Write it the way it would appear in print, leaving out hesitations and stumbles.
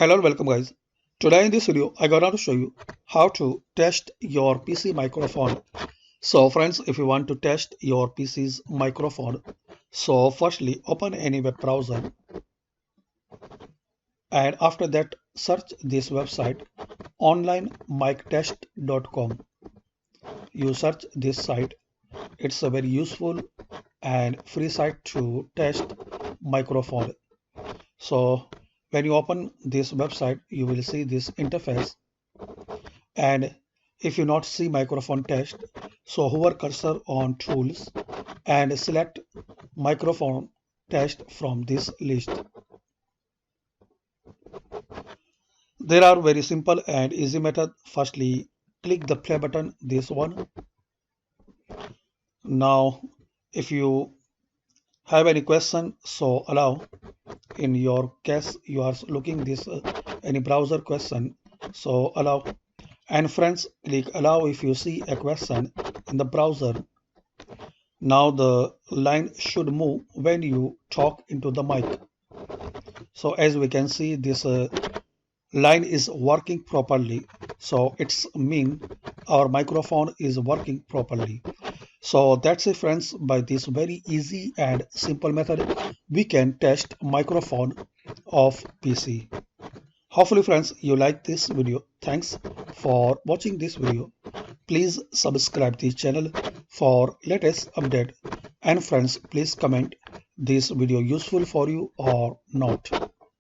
Hello and welcome guys. Today in this video I gonna to show you how to test your PC microphone. So friends, if you want to test your PC's microphone, so firstly open any web browser and after that search this website onlinemictest.com. You search this site. It's a very useful and free site to test microphone. So when you open this website, you will see this interface. And if you not see microphone test, so hover cursor on tools and select microphone test from this list. There are very simple and easy method. Firstly, click the play button, this one. Now, if you have any question, so allow. In your case, you are looking this any browser question, so allow. And friends, click allow if you see a question in the browser. Now the line should move when you talk into the mic. So as we can see, this line is working properly. So it's mean our microphone is working properly. So that's it friends. By this very easy and simple method, we can test microphone of PC. Hopefully friends, you like this video. Thanks for watching this video. Please subscribe this channel for latest update. And friends, please comment this video useful for you or not.